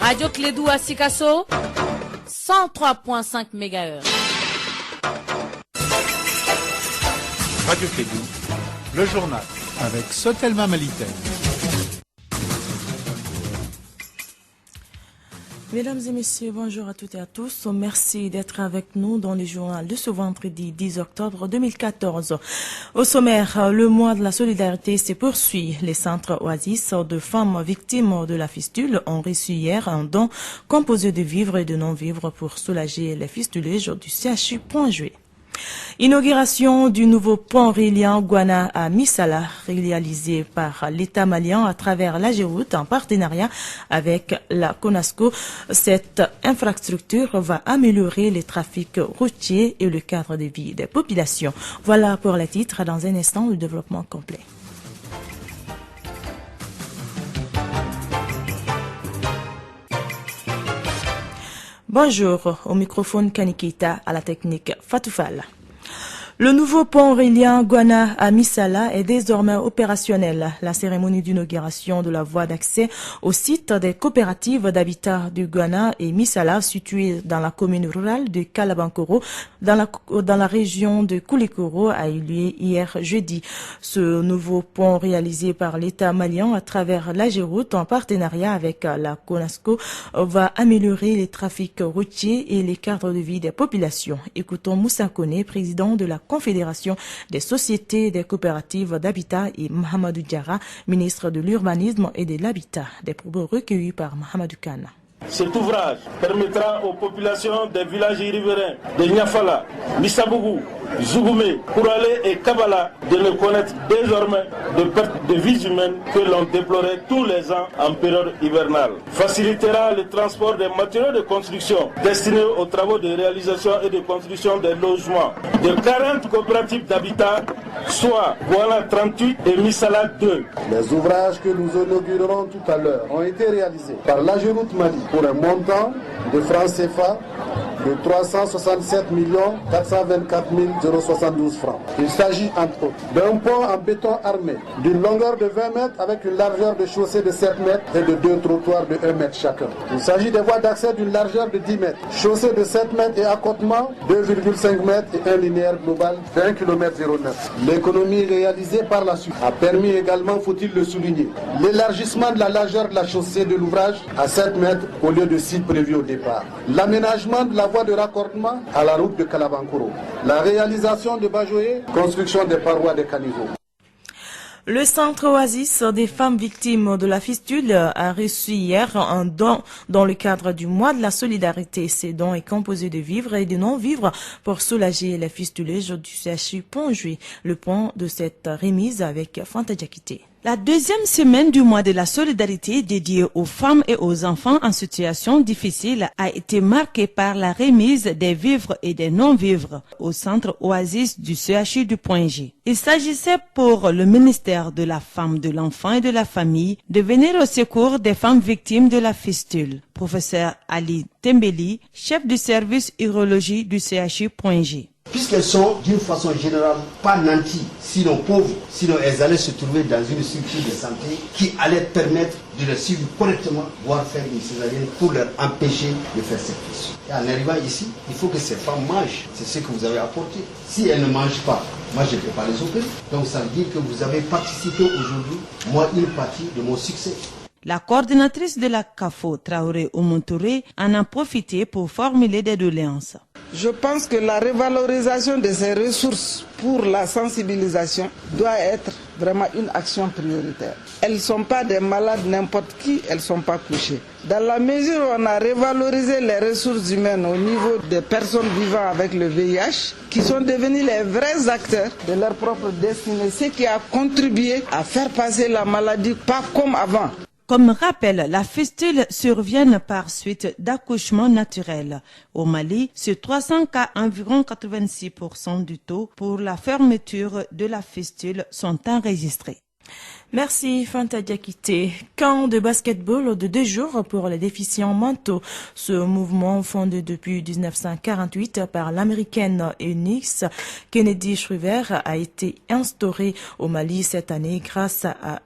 Radio Clédou à Sikasso, 103.5 MHz. Radio Clédou, le journal, avec Sotelma Malitel. Mesdames et messieurs, bonjour à toutes et à tous. Merci d'être avec nous dans le journal de ce vendredi 10 octobre 2014. Au sommaire, le mois de la solidarité se poursuit. Les centres Oasis de femmes victimes de la fistule ont reçu hier un don composé de vivres et de non-vivres pour soulager les fistulés du CHU Point-Joué. Inauguration du nouveau pont reliant Guana à Missala, réalisé par l'État malien à travers la Géroute en partenariat avec la CONASCO. Cette infrastructure va améliorer les trafics routiers et le cadre de vie des populations. Voilà pour les titres. Dans un instant, le développement complet. Bonjour, au microphone Kanikita, à la technique Fatoufal. Le nouveau pont reliant Guana à Missala est désormais opérationnel. La cérémonie d'inauguration de la voie d'accès au site des coopératives d'habitat du Guana et Missala, situées dans la commune rurale de Kalabankoro, dans la région de Koulikoro, a eu lieu hier jeudi. Ce nouveau pont réalisé par l'État malien à travers la Géroute en partenariat avec la CONASCO va améliorer les trafics routiers et les cadres de vie des populations. Écoutons Moussa Kone, président de la Confédération des sociétés des coopératives d'habitat, et Mohamedou Diarra, ministre de l'Urbanisme et de l'Habitat. Des propos recueillis par Mohamedou Kane. Cet ouvrage permettra aux populations des villages riverains de Niafala, Missabougou, Zougoumé, Kouralé et Kabala de ne connaître désormais de pertes de vies humaines que l'on déplorait tous les ans en période hivernale. Facilitera le transport des matériaux de construction destinés aux travaux de réalisation et de construction des logements de 40 coopératives d'habitat, soit Guana 38 et Missala 2. Les ouvrages que nous inaugurerons tout à l'heure ont été réalisés par la Géroute Mali pour un montant de francs CFA de 367 424 072 francs. Il s'agit entre autres d'un pont en béton armé d'une longueur de 20 mètres avec une largeur de chaussée de 7 mètres et de 2 trottoirs de 1 mètre chacun. Il s'agit des voies d'accès d'une largeur de 10 mètres, chaussée de 7 mètres et accotement 2,5 mètres et un linéaire global de 1 km 09. L'économie réalisée par la suite a permis également, faut-il le souligner, l'élargissement de la largeur de la chaussée de l'ouvrage à 7 mètres au lieu de 6 prévus au départ. L'aménagement de la voie de raccordement à la route de Kalabankoro. La réalisation de Bajoé, construction des parois des caniveaux. Le centre Oasis des femmes victimes de la fistule a reçu hier un don dans le cadre du mois de la solidarité. Ces dons est composé de vivres et de non-vivres pour soulager les fistulés du CHU Point-Joué. Le pont de cette remise avec Fanta Diakité. La deuxième semaine du mois de la solidarité dédiée aux femmes et aux enfants en situation difficile a été marquée par la remise des vivres et des non-vivres au centre Oasis du CHU du Point-G. Il s'agissait pour le ministère de la Femme, de l'Enfant et de la Famille de venir au secours des femmes victimes de la fistule. Professeur Ali Tembeli, chef du service urologie du CHU Point-G. Puisqu'elles sont d'une façon générale pas nanties, sinon pauvres, sinon elles allaient se trouver dans une structure de santé qui allait permettre de les suivre correctement, voire faire une césarienne pour leur empêcher de faire cette question. Et en arrivant ici, il faut que ces femmes mangent, c'est ce que vous avez apporté. Si elles ne mangent pas, moi je ne peux pas les opérer. Donc ça veut dire que vous avez participé aujourd'hui, moi une partie de mon succès. La coordinatrice de la CAFO, Traoré Oumontouré, en a profité pour formuler des doléances. Je pense que la revalorisation de ces ressources pour la sensibilisation doit être vraiment une action prioritaire. Elles ne sont pas des malades n'importe qui, elles ne sont pas couchées. Dans la mesure où on a revalorisé les ressources humaines au niveau des personnes vivant avec le VIH, qui sont devenus les vrais acteurs de leur propre destinée, ce qui a contribué à faire passer la maladie pas comme avant. Comme rappel, la fistule survient par suite d'accouchement naturel. Au Mali, sur 300 cas, environ 86% du taux pour la fermeture de la fistule sont enregistrés. Merci Fanta Diakité. Camp de basketball de 2 jours pour les déficients mentaux. Ce mouvement fondé depuis 1948 par l'américaine Eunice Kennedy Shriver a été instauré au Mali cette année grâce à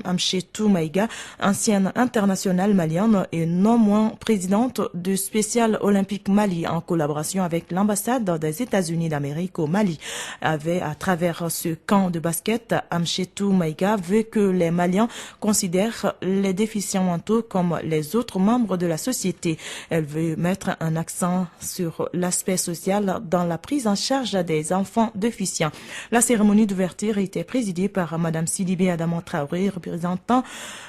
Amchetou Maïga, ancienne internationale malienne et non moins présidente du Spécial Olympique Mali en collaboration avec l'ambassade des États-Unis d'Amérique au Mali. À travers ce camp de basket, Amchetou Maïga veut que les Maliens considèrent les déficients mentaux comme les autres membres de la société. Elle veut mettre un accent sur l'aspect social dans la prise en charge des enfants déficients. La cérémonie d'ouverture était présidée par Madame Sidibé Adama Traoré, représentant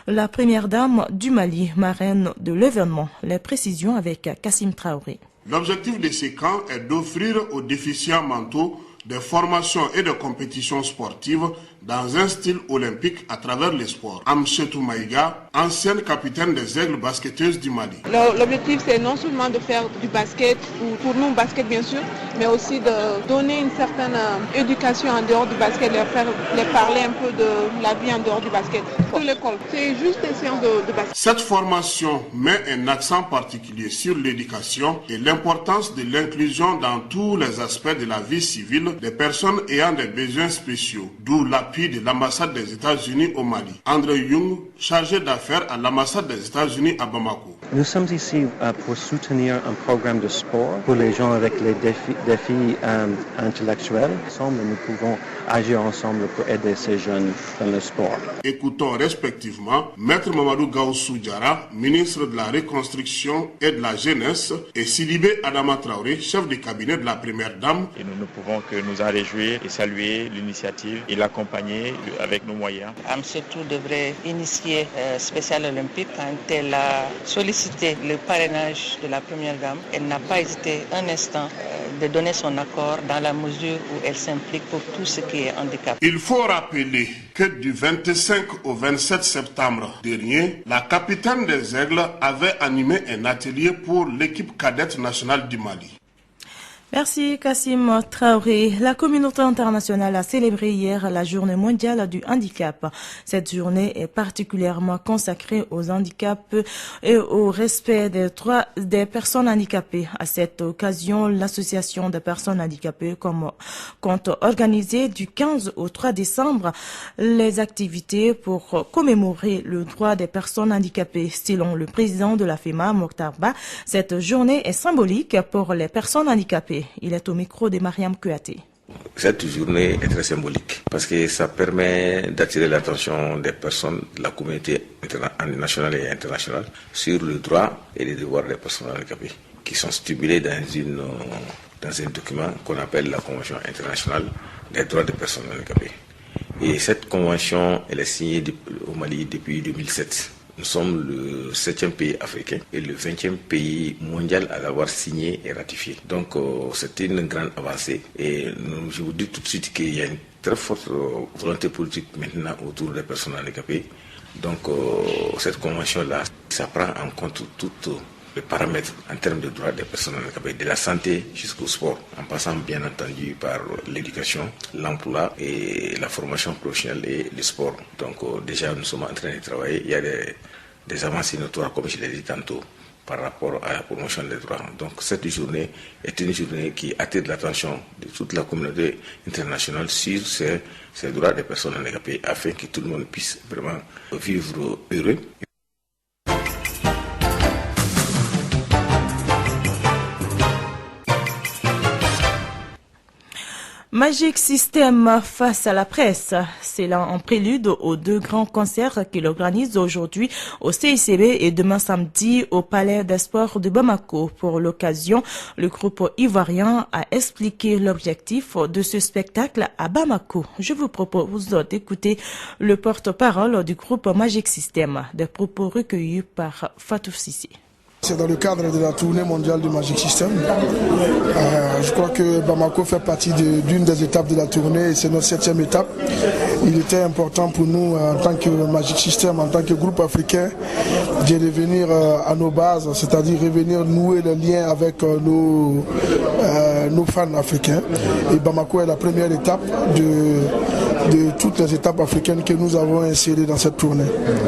la première dame du Mali, marraine de l'événement. Les précisions avec Kassim Traoré. L'objectif de ces camps est d'offrir aux déficients mentaux des formations et des compétitions sportives dans un style olympique à travers les sports. Amchetou Maïga, ancienne capitaine des Aigles basketteuses du Mali. L'objectif, c'est non seulement de faire du basket, ou pour nous basket bien sûr, mais aussi de donner une certaine éducation en dehors du basket, les parler un peu de la vie en dehors du basket. Pour l'école, c'est juste une séance de basket. Cette formation met un accent particulier sur l'éducation et l'importance de l'inclusion dans tous les aspects de la vie civile des personnes ayant des besoins spéciaux, d'où l'appui de l'ambassade des États-Unis au Mali. André Young, chargé d'affaires à l'ambassade des États-Unis à Bamako. Nous sommes ici pour soutenir un programme de sport pour les gens avec les défis intellectuels. Ensemble, nous pouvons agir ensemble pour aider ces jeunes dans le sport. Écoutons respectivement Maître Mamadou Gaussou Diarra, ministre de la Reconstruction et de la Jeunesse, et Sidibé Adama Traoré, chef de cabinet de la Première Dame. Et nous ne pouvons que nous en réjouir et saluer l'initiative et l'accompagner avec nos moyens. Amchetou devrait initier Spécial Olympique quand elle a sollicité le parrainage de la Première Dame. Elle n'a pas hésité un instant de donner son accord dans la mesure où elle s'implique pour tout ce qui est handicap. Il faut rappeler que du 25 au 27 septembre dernier, la capitaine des Aigles avait animé un atelier pour l'équipe cadette nationale du Mali. Merci Kassim Traoré. La communauté internationale a célébré hier la journée mondiale du handicap. Cette journée est particulièrement consacrée aux handicaps et au respect des droits des personnes handicapées. À cette occasion, l'association des personnes handicapées compte organiser du 15 au 3 décembre les activités pour commémorer le droit des personnes handicapées. Selon le président de la FEMA, Mokhtar Ba, cette journée est symbolique pour les personnes handicapées. Il est au micro de Mariam Kouyaté. Cette journée est très symbolique parce que ça permet d'attirer l'attention des personnes de la communauté nationale et internationale sur le droit et les devoirs des personnes handicapées qui sont stipulés dans un document qu'on appelle la Convention internationale des droits des personnes handicapées. Et cette convention, elle est signée au Mali depuis 2007. Nous sommes le 7e pays africain et le 20e pays mondial à l'avoir signé et ratifié. Donc c'était une grande avancée et je vous dis tout de suite qu'il y a une très forte volonté politique maintenant autour des personnes handicapées. Donc cette convention-là, ça prend en compte toutes les paramètres en termes de droits des personnes handicapées, de la santé jusqu'au sport, en passant bien entendu par l'éducation, l'emploi et la formation professionnelle et le sport. Donc déjà nous sommes en train de travailler, il y a des avancées notoires comme je l'ai dit tantôt par rapport à la promotion des droits. Donc cette journée est une journée qui attire l'attention de toute la communauté internationale sur ces droits des personnes handicapées afin que tout le monde puisse vraiment vivre heureux. Magic System face à la presse. C'est là en prélude aux 2 grands concerts qu'il organise aujourd'hui au CICB et demain samedi au Palais des Sports de Bamako. Pour l'occasion, le groupe ivoirien a expliqué l'objectif de ce spectacle à Bamako. Je vous propose d'écouter le porte-parole du groupe Magic System, des propos recueillis par Fatou Sissi. C'est dans le cadre de la tournée mondiale du Magic System. Je crois que Bamako fait partie d'une des étapes de la tournée et c'est notre 7e étape. Il était important pour nous en tant que Magic System, en tant que groupe africain, de revenir à nos bases, c'est-à-dire revenir nouer le lien avec nos fans africains. Et Bamako est la première étape de toutes les étapes africaines que nous avons insérées dans cette tournée.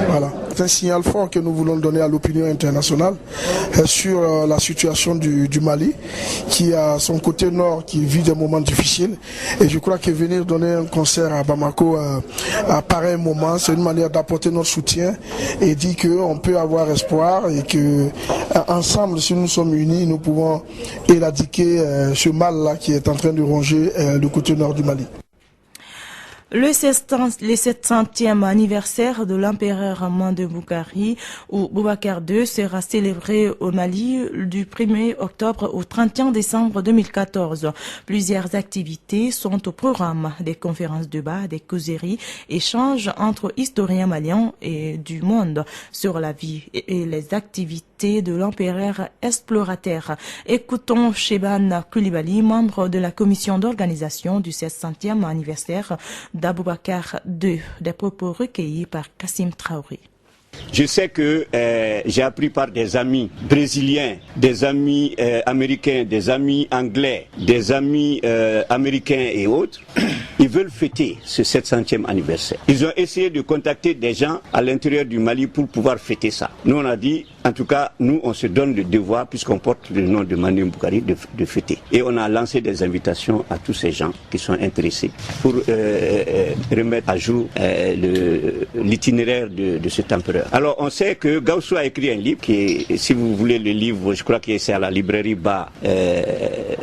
Voilà. C'est un signal fort que nous voulons donner à l'opinion internationale sur la situation du Mali, qui a son côté nord qui vit des moments difficiles. Et je crois que venir donner un concert à Bamako à pareil moment, c'est une manière d'apporter notre soutien et dire qu'on peut avoir espoir et que ensemble, si nous sommes unis, nous pouvons éradiquer ce mal-là qui est en train de ronger le côté nord du Mali. Le 700e anniversaire de l'empereur Mande Boukari ou Boubacar II sera célébré au Mali du 1er octobre au 31 décembre 2014. Plusieurs activités sont au programme, des conférences de débat, des causeries, échanges entre historiens maliens et du monde sur la vie et les activités de l'empereur explorateur. Écoutons Sheban Koulibaly, membre de la commission d'organisation du 700e anniversaire d'Aboubacar II, des propos recueillis par Kassim Traoré. Je sais que j'ai appris par des amis brésiliens, des amis américains, des amis anglais, des amis américains et autres. Ils veulent fêter ce 700e anniversaire. Ils ont essayé de contacter des gens à l'intérieur du Mali pour pouvoir fêter ça. Nous, on a dit, en tout cas, nous, on se donne le devoir, puisqu'on porte le nom de Mande Boukari, de fêter. Et on a lancé des invitations à tous ces gens qui sont intéressés pour remettre à jour l'itinéraire de cet empereur. Alors, on sait que Gausso a écrit un livre, qui est, si vous voulez le livre, je crois que c'est à la librairie Bas,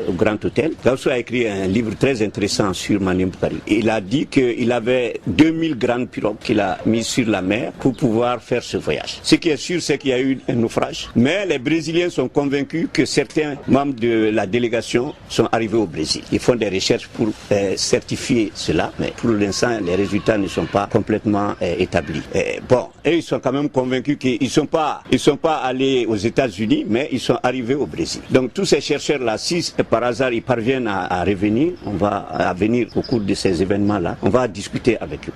au Grand Hôtel. Gausso a écrit un livre très intéressant sur Mande Boukari. Il a dit qu'il avait 2000 grandes pirogues qu'il a mises sur la mer pour pouvoir faire ce voyage. Ce qui est sûr, c'est qu'il y a eu un naufrage. Mais les Brésiliens sont convaincus que certains membres de la délégation sont arrivés au Brésil. Ils font des recherches pour certifier cela, mais pour l'instant, les résultats ne sont pas complètement établis. Bon, et ils sont quand même convaincus qu'ils ne sont pas allés aux États-Unis, mais ils sont arrivés au Brésil. Donc tous ces chercheurs-là, si par hasard ils parviennent à revenir, on va venir au cours de ces événements-là, on va discuter avec eux.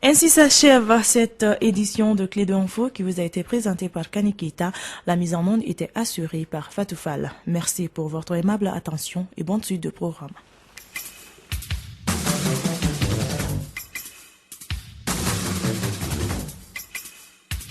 Ainsi s'achève cette édition de Clé d'Info qui vous a été présentée par Kanikita. La mise en onde était assurée par Fatou Fall. Merci pour votre aimable attention et bonne suite de programme.